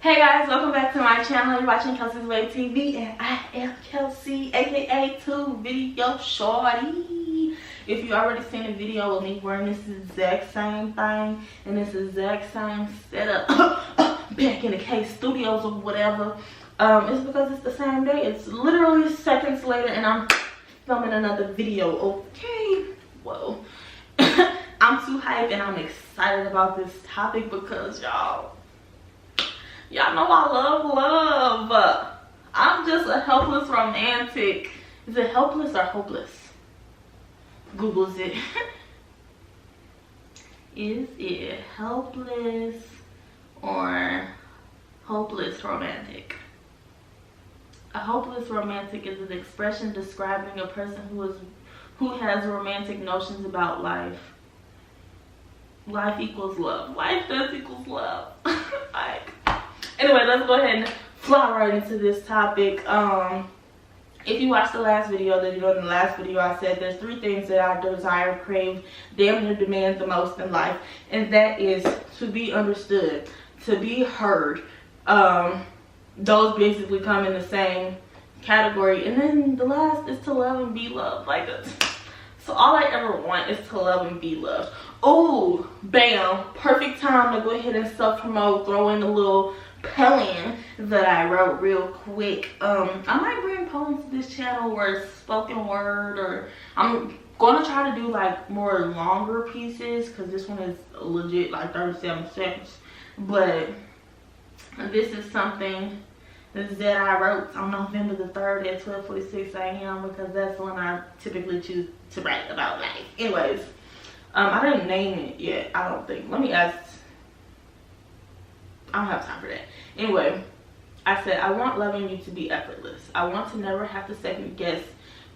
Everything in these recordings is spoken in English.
Hey guys, welcome back to my channel. You're watching Kel-Sei's Way TV and I am Kel-Sei, aka 2 Video Shorty. If you already seen a video of me wearing this exact same thing and this exact same setup back in the K Studios or whatever, it's because it's the same day. It's literally seconds later and I'm filming another video, okay? Whoa. I'm too hyped and I'm excited about this topic because y'all know I love love. I'm just a helpless romantic. Is it helpless or hopeless? Google's it. Is it helpless or hopeless romantic? A hopeless romantic is an expression describing a person who has romantic notions about life. Life equals love. Life does equals love. Like, anyway, let's go ahead and fly right into this topic. If you watched the last video, then you know in the last video I said there's 3 things that I desire, crave, damn near demand the most in life. And that is to be understood, to be heard. Those basically come in the same category. And then the last is to love and be loved. Like, so all I ever want is to love and be loved. Oh, bam, perfect time to go ahead and self-promote, throw in a little poem that I wrote real quick. I might bring poems to this channel where it's spoken word, or I'm gonna try to do like more longer pieces because this one is legit like 37 seconds. But this is something that I wrote on November the 3rd at 12:46 a.m. because that's when I typically choose to write about life. Anyways, I didn't name it yet, I don't think. Let me ask. I don't have time for that. Anyway, I said, I want loving you to be effortless. I want to never have to second guess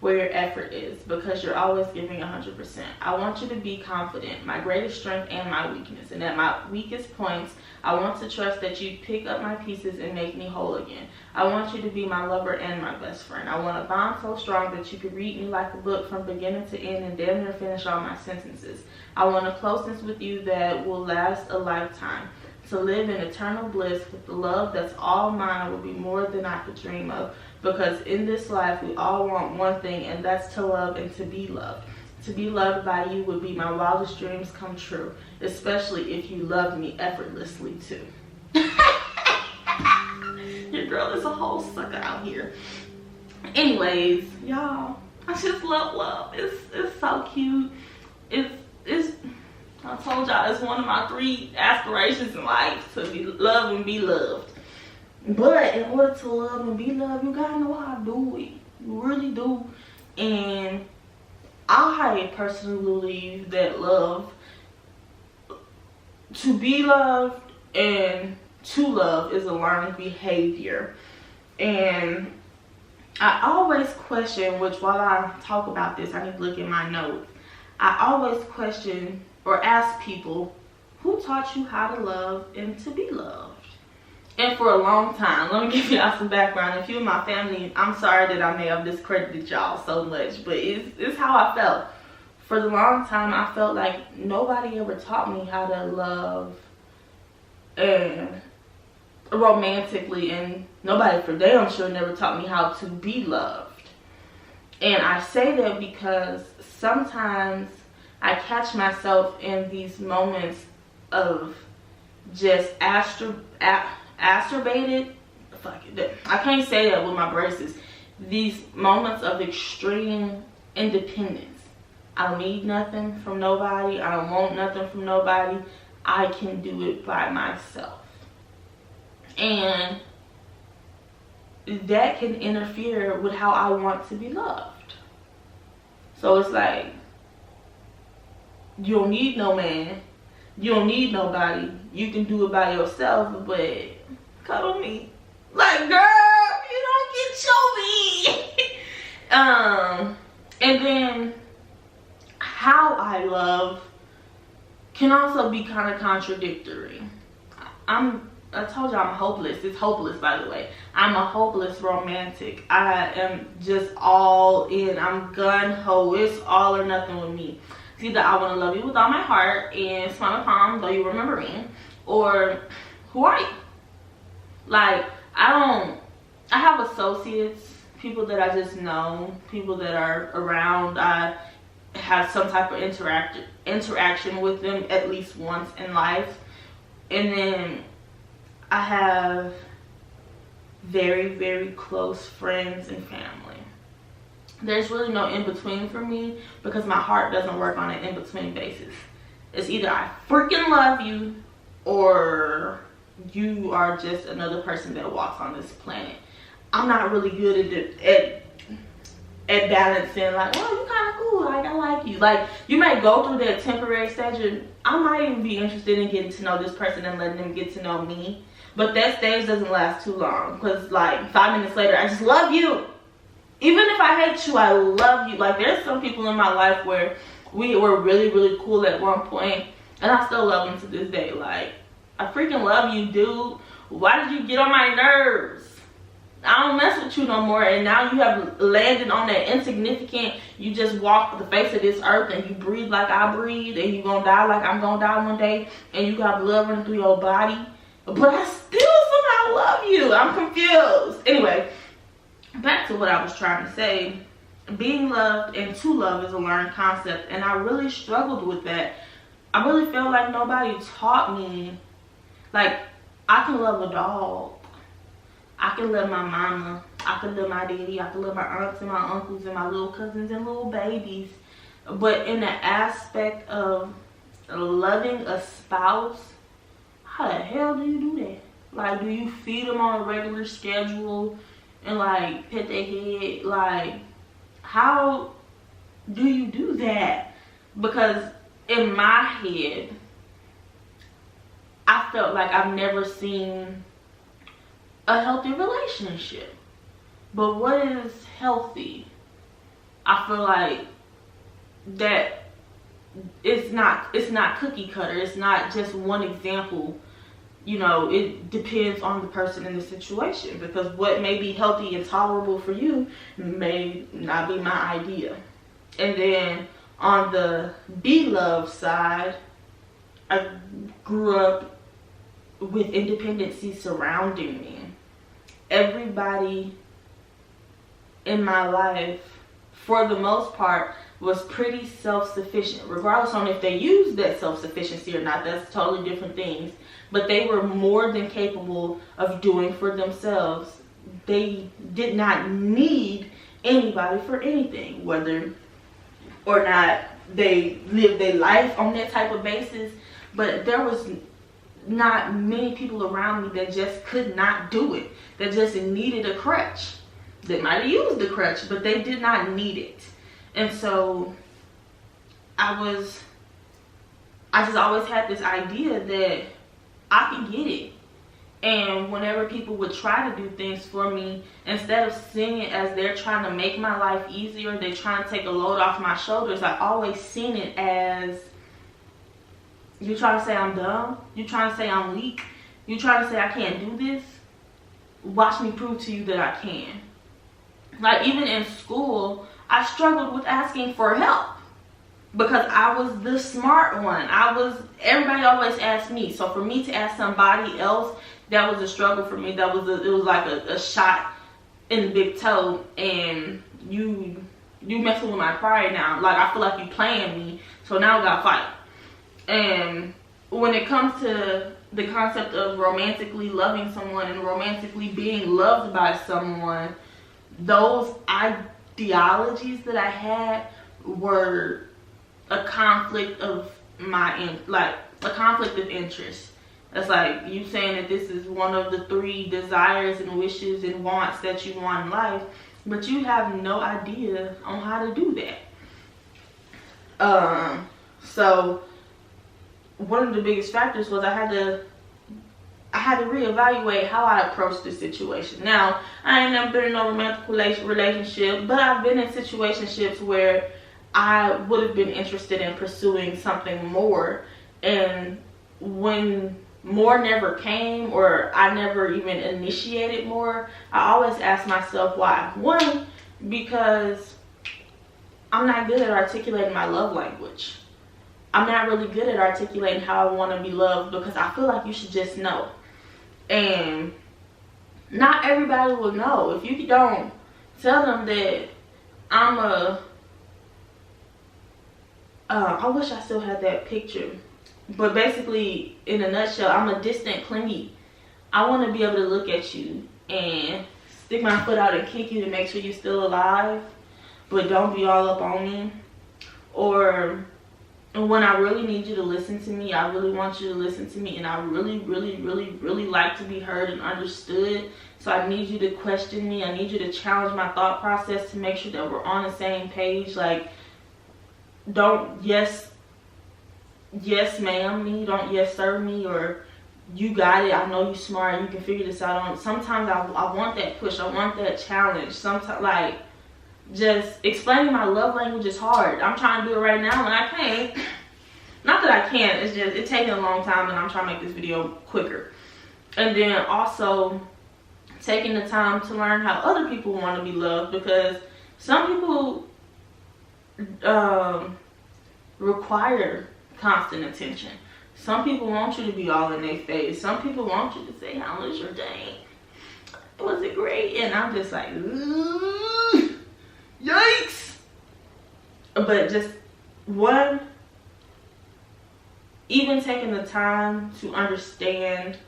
where your effort is because you're always giving 100%. I want you to be confident, my greatest strength and my weakness. And at my weakest points, I want to trust that you pick up my pieces and make me whole again. I want you to be my lover and my best friend. I want a bond so strong that you could read me like a book from beginning to end and damn near finish all my sentences. I want a closeness with you that will last a lifetime. To live in eternal bliss with the love that's all mine would be more than I could dream of. Because in this life, we all want one thing, and that's to love and to be loved. To be loved by you would be my wildest dreams come true, especially if you loved me effortlessly too. Your girl is a whole sucker out here. Anyways, y'all, I just love love. It's so cute. It's I told y'all it's one of my 3 aspirations in life, to be loved and be loved. But in order to love and be loved, you gotta know how to do it. You really do. And I personally believe that love, to be loved and to love, is a learned behavior. And I always question, which while I talk about this, I need to look at my notes. I always question or ask people, who taught you how to love and to be loved? And for a long time, let me give y'all some background. If you're in my family, I'm sorry that I may have discredited y'all so much, but it's how I felt. For the long time, I felt like nobody ever taught me how to love and romantically, and nobody for damn sure never taught me how to be loved. And I say that because sometimes I catch myself in these moments of just exacerbated, I can't say that with my braces, these moments of extreme independence. I don't need nothing from nobody. I don't want nothing from nobody. I can do it by myself. And that can interfere with how I want to be loved. So it's like, you don't need no man. You don't need nobody. You can do it by yourself, but cuddle me. Like, girl, you don't get me. And then how I love can also be kind of contradictory. I told you I'm hopeless. It's hopeless, by the way. I'm a hopeless romantic. I am just all in. I'm gun-ho. It's all or nothing with me. It's either I want to love you with all my heart and smile my palm, though you remember me, or who are you? Like, I have associates, people that I just know, people that are around. I have some type of interaction with them at least once in life. And then I have very, very close friends and family. There's really no in-between for me because my heart doesn't work on an in-between basis. It's either I freaking love you or you are just another person that walks on this planet. I'm not really good at balancing, like, oh, you kind of cool, like, I like you. Like, you may go through that temporary stage and I might even be interested in getting to know this person and letting them get to know me. But that stage doesn't last too long because, like, 5 minutes later, I just love you. Even if I hate you, I love you. Like, there's some people in my life where we were really, really cool at one point, and I still love them to this day. Like, I freaking love you, dude. Why did you get on my nerves? I don't mess with you no more, and now you have landed on that insignificant, you just walk the face of this earth and you breathe like I breathe, and you gonna die like I'm gonna die one day, and you got blood running through your body, but I still somehow love you. I'm confused. Anyway, back to what I was trying to say. Being loved and to love is a learned concept, and I really struggled with that. I really felt like nobody taught me, like, I can love a dog, I can love my mama, I can love my daddy, I can love my aunts and my uncles and my little cousins and little babies. But in the aspect of loving a spouse, how the hell do you do that? Like, do you feed them on a regular schedule and, like, pet their head? Like, how do you do that? Because in my head, I felt like I've never seen a healthy relationship. But what is healthy? I feel like that it's not cookie cutter. It's not just one example. You know, it depends on the person and the situation, because what may be healthy and tolerable for you may not be my idea. And then on the be loved side, I grew up with independency surrounding me. Everybody in my life, for the most part, was pretty self-sufficient, regardless on if they used that self-sufficiency or not. That's totally different things. But they were more than capable of doing for themselves. They did not need anybody for anything, whether or not they lived their life on that type of basis. But there was not many people around me that just could not do it, that just needed a crutch. They might have used the crutch, but they did not need it. And so I just always had this idea that I can get it. And whenever people would try to do things for me, instead of seeing it as they're trying to make my life easier, they're trying to take a load off my shoulders, I always seen it as, you trying to say I'm dumb? You trying to say I'm weak? You trying to say I can't do this? Watch me prove to you that I can. Like, even in school, I struggled with asking for help because I was the smart one. Everybody always asked me. So for me to ask somebody else, that was a struggle for me. It was like a shot in the big toe, and you messing with my pride now. Like, I feel like you playing me, so now we gotta fight. And when it comes to the concept of romantically loving someone and romantically being loved by someone, those ideologies that I had were a conflict of interest. It's like you saying that this is one of the 3 desires and wishes and wants that you want in life, but you have no idea on how to do that. So one of the biggest factors was I had to reevaluate how I approach this situation. Now, I ain't never been in no romantic relationship, but I've been in situationships where I would have been interested in pursuing something more, and when more never came, or I never even initiated more, I always ask myself why. One, because I'm not good at articulating my love language. I'm not really good at articulating how I want to be loved, because I feel like you should just know. And not everybody will know. If you don't tell them that I'm a, I wish I still had that picture. But basically, in a nutshell, I'm a distant clingy. I want to be able to look at you and stick my foot out and kick you to make sure you're still alive, but don't be all up on me. Or when I really need you to listen to me, I really want you to listen to me, and I really, really, really, really like to be heard and understood. So I need you to question me. I need you to challenge my thought process to make sure that we're on the same page. Like, don't yes ma'am me, don't yes sir me, or you got it, I know you smart, you can figure this out. Sometimes I want that push, I want that challenge. Sometimes, like, just explaining my love language is hard. I'm trying to do it right now and I can't. Not that I can't, it's just it's taking a long time and I'm trying to make this video quicker. And then also taking the time to learn how other people want to be loved, because some people require constant attention. Some people want you to be all in their face. Some people want you to say, how was your day? Was it great? And I'm just like, ooh, yikes. But just one, even taking the time to understand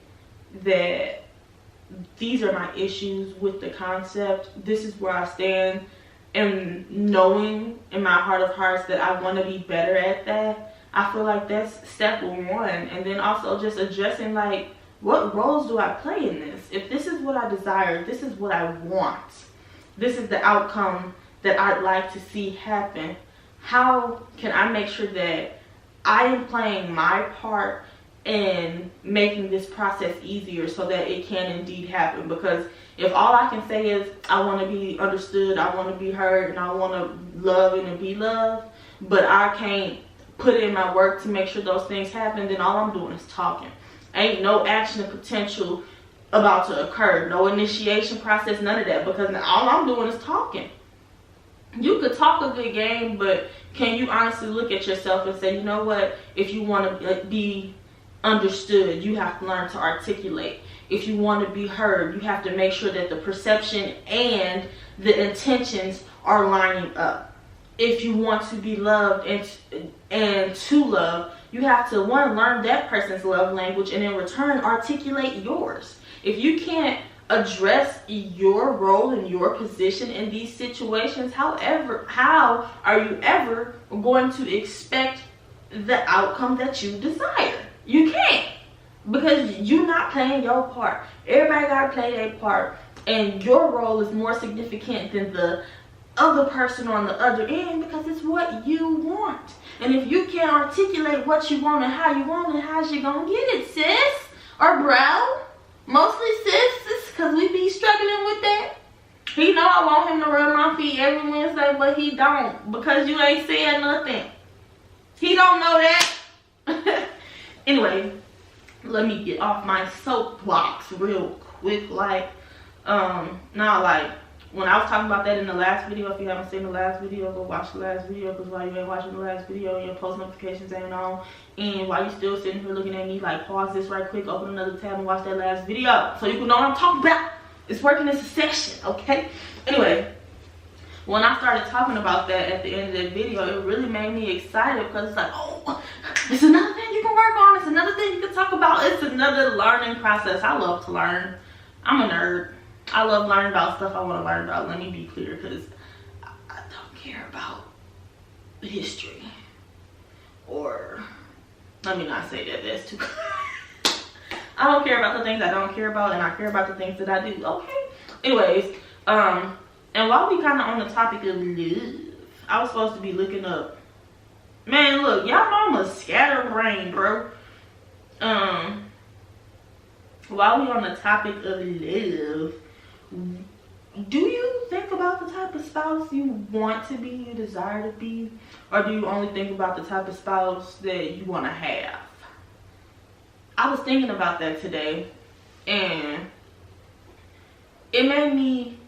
that these are my issues with the concept. This is where I stand, and knowing in my heart of hearts that I want to be better at that. I feel like that's step one. And then also just addressing, like, what roles do I play in this? If this is what I desire, this is what I want, this is the outcome that I'd like to see happen, how can I make sure that I am playing my part in making this process easier so that it can indeed happen? Because if all I can say is I want to be understood, I want to be heard, and I want to love and be loved, but I can't put in my work to make sure those things happen, then all I'm doing is talking. Ain't no action potential about to occur, no initiation process, none of that, because all I'm doing is talking. You could talk a good game, but can you honestly look at yourself and say, you know what, if you want to be understood, you have to learn to articulate. If you want to be heard, you have to make sure that the perception and the intentions are lining up. If you want to be loved and to love, you have to, one, learn that person's love language, and in return articulate yours. If you can't address your role and your position in these situations, how are you ever going to expect the outcome that you desire? You can't, because you're not playing your part. Everybody gotta play their part, and your role is more significant than the other person on the other end, because it's what you want. And if you can't articulate what you want and how you want it, how's you gonna get it, sis or bro? Mostly sis, because we be struggling with that. He know I want him to rub my feet every Wednesday, but he don't, because you ain't saying nothing. He don't know that. Anyway, let me get off my soapbox real quick. Like, when I was talking about that in the last video, if you haven't seen the last video, go watch the last video, because while you ain't watching the last video, your post notifications ain't on, and while you still sitting here looking at me, like, pause this right quick, open another tab and watch that last video, so you can know what I'm talking about. It's working in succession, okay? Anyway, when I started talking about that at the end of that video, it really made me excited, because it's like, oh, it's another thing you can work on, it's another thing you can talk about, it's another learning process. I love to learn. I'm a nerd. I love learning about stuff I want to learn about. Let me be clear, because I don't care about history. Or, let me not say that, that's too I don't care about the things I don't care about, and I care about the things that I do. Okay. Anyways, and while we kind of on the topic of love, I was supposed to be looking up. Man, look, y'all know I'm a scatterbrain, bro. While we on the topic of love, do you think about the type of spouse you want to be, you desire to be, or do you only think about the type of spouse that you want to have? I was thinking about that today, and it made me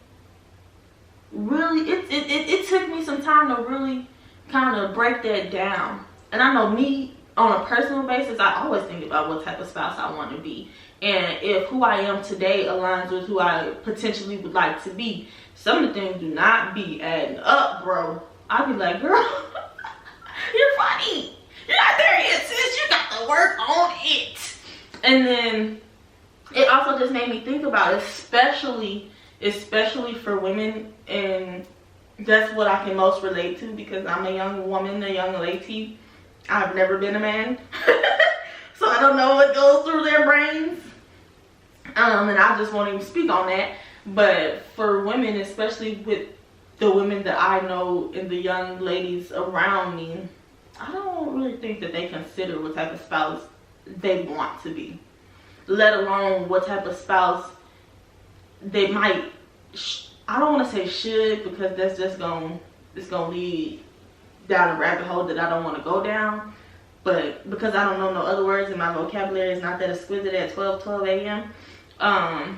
really, it took me some time to really kind of break that down. And I know me, on a personal basis, I always think about what type of spouse I want to be. And if who I am today aligns with who I potentially would like to be, some of the things do not be adding up, bro. I'll be like, girl, you're funny. You're not there yet, sis. You got to work on it. And then it also just made me think about, especially for women, and that's what I can most relate to because I'm a young woman, a young lady. I've never been a man. So I don't know what goes through their brains. And I just won't even speak on that. But for women, especially with the women that I know and the young ladies around me, I don't really think that they consider what type of spouse they want to be. Let alone what type of spouse they might, I don't want to say should, because that's just it's gonna lead down a rabbit hole that I don't want to go down. But because I don't know no other words and my vocabulary is not that exquisite at 12 a.m., I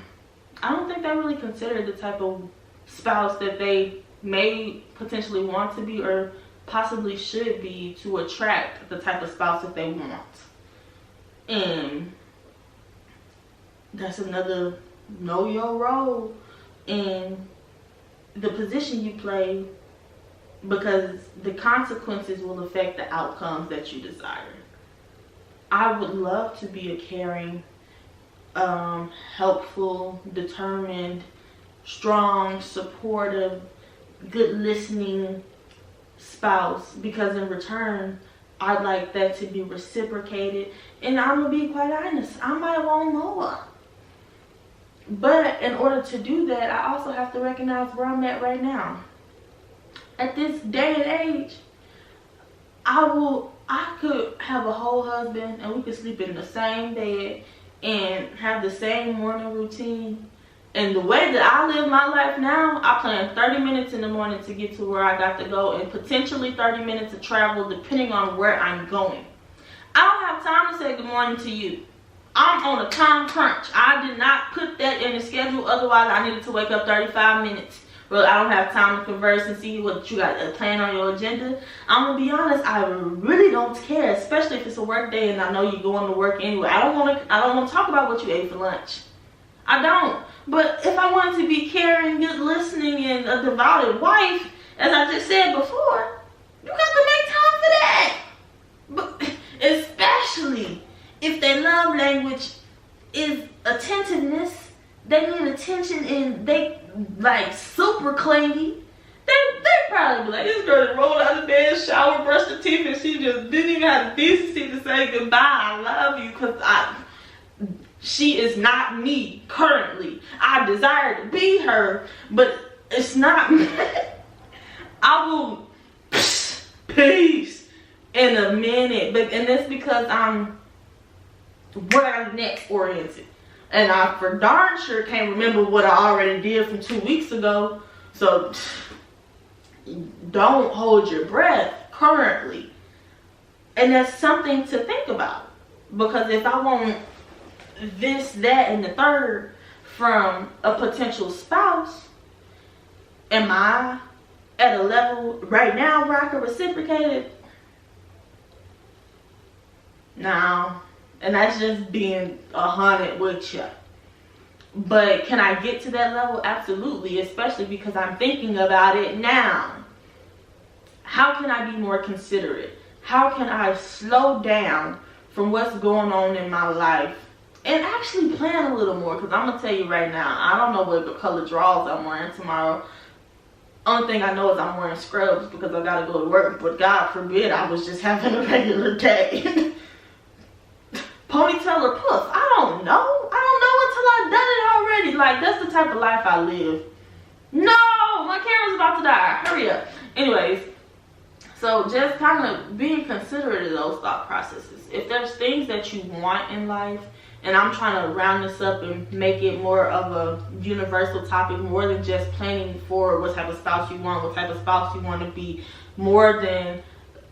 don't think they really consider the type of spouse that they may potentially want to be or possibly should be to attract the type of spouse that they want. And that's another know your role in the position you play, because the consequences will affect the outcomes that you desire. I would love to be a caring, helpful, determined, strong, supportive, good listening spouse, because in return I'd like that to be reciprocated. And I'm gonna be quite honest, I might want more. But in order to do that, I also have to recognize where I'm at right now. At this day and age, I could have a whole husband and we could sleep in the same bed and have the same morning routine. And the way that I live my life now, I plan 30 minutes in the morning to get to where I got to go, and potentially 30 minutes of travel depending on where I'm going. I don't have time to say good morning to you. I'm on a time crunch. I did not put that in the schedule. Otherwise, I needed to wake up 35 minutes. Well, I don't have time to converse and see what you got to plan on your agenda. I'm going to be honest, I really don't care, especially if it's a work day and I know you're going to work anyway. I don't want to talk about what you ate for lunch. I don't. But if I wanted to be caring, good listening, and a devoted wife, as I just said before, you got to make time for that. But especially if their love language is attentiveness, they need attention and they like super clingy. They probably be like, this girl just rolled out of bed, shower, brushed her teeth, and she just didn't even have the decency to say goodbye. I love you, because she is not me currently. I desire to be her, but it's not me. I will peace in a minute, and that's because I'm where I'm next oriented. And I for darn sure can't remember what I already did from 2 weeks ago. So don't hold your breath currently. And that's something to think about. Because if I want this, that, and the third from a potential spouse, am I at a level right now where I can reciprocate it? No. And that's just being 100 with you. But can I get to that level? Absolutely, especially because I'm thinking about it now. How can I be more considerate? How can I slow down from what's going on in my life and actually plan a little more? Because I'm going to tell you right now, I don't know what color drawers I'm wearing tomorrow. Only thing I know is I'm wearing scrubs because I got to go to work. But God forbid I was just having a regular day. Ponytail or puff, I don't know until I've done it already. Like, that's the type of life I live. No, my camera's about to die. Hurry up. Anyways, so just kind of being considerate of those thought processes. If there's things that you want in life, and I'm trying to round this up and make it more of a universal topic, more than just planning for what type of spouse you want, what type of spouse you want to be, more than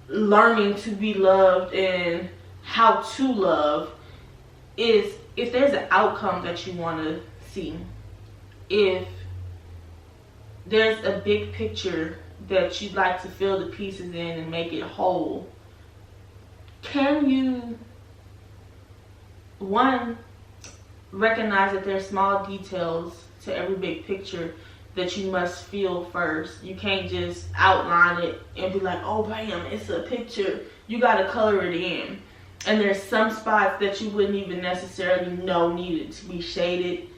learning to be loved and how to love, is if there's an outcome that you want to see, if there's a big picture that you'd like to fill the pieces in and make it whole, can you, one, recognize that there's small details to every big picture that you must feel first. You can't just outline it and be like, oh bam, it's a picture. You gotta color it in. And there's some spots that you wouldn't even necessarily know needed to be shaded.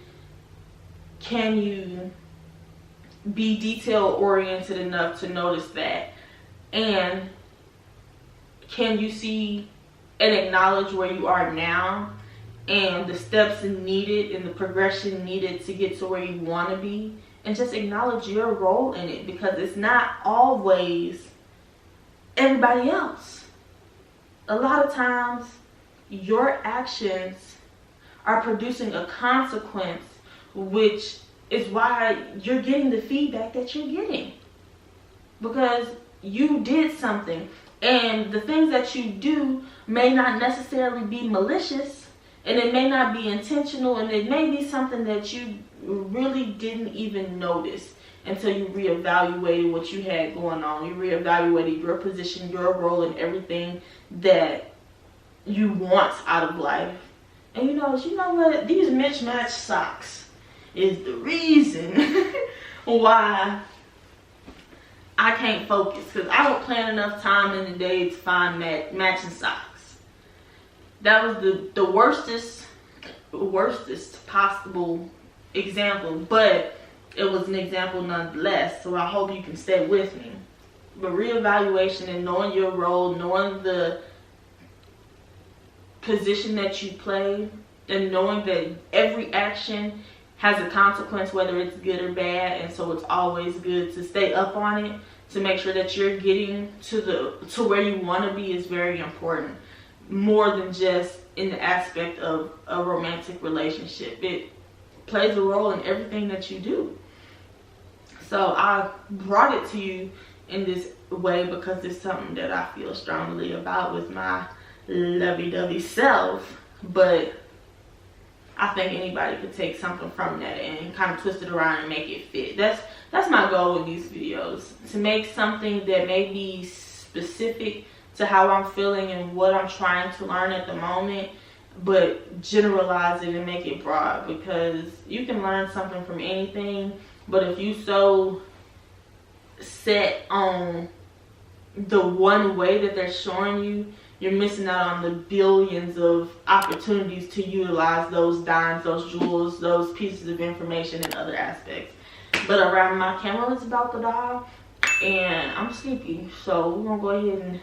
Can you be detail oriented enough to notice that? And can you see and acknowledge where you are now and the steps needed and the progression needed to get to where you want to be? And just acknowledge your role in it, because it's not always everybody else. A lot of times your actions are producing a consequence, which is why you're getting the feedback that you're getting, because you did something. And the things that you do may not necessarily be malicious, and it may not be intentional, and it may be something that you really didn't even notice until you reevaluated what you had going on. You reevaluated your position, your role, and everything that you want out of life. And you know what? These mismatched socks is the reason why I can't focus, because I don't plan enough time in the day to find matching socks. That was the worstest possible example, but it was an example nonetheless, so I hope you can stay with me. But reevaluation and knowing your role, knowing the position that you play, and knowing that every action has a consequence, whether it's good or bad, and so it's always good to stay up on it to make sure that you're getting to where you want to be is very important. More than just in the aspect of a romantic relationship. It plays a role in everything that you do. So I brought it to you in this way because it's something that I feel strongly about with my lovey-dovey self. But I think anybody could take something from that and kind of twist it around and make it fit. That's my goal with these videos, to make something that may be specific to how I'm feeling and what I'm trying to learn at the moment, but generalize it and make it broad, because you can learn something from anything, but if you so set on the one way that they're showing you, you're missing out on the billions of opportunities to utilize those dimes, those jewels, those pieces of information in other aspects. But around my camera is about to die and I'm sleepy, so we're gonna go ahead and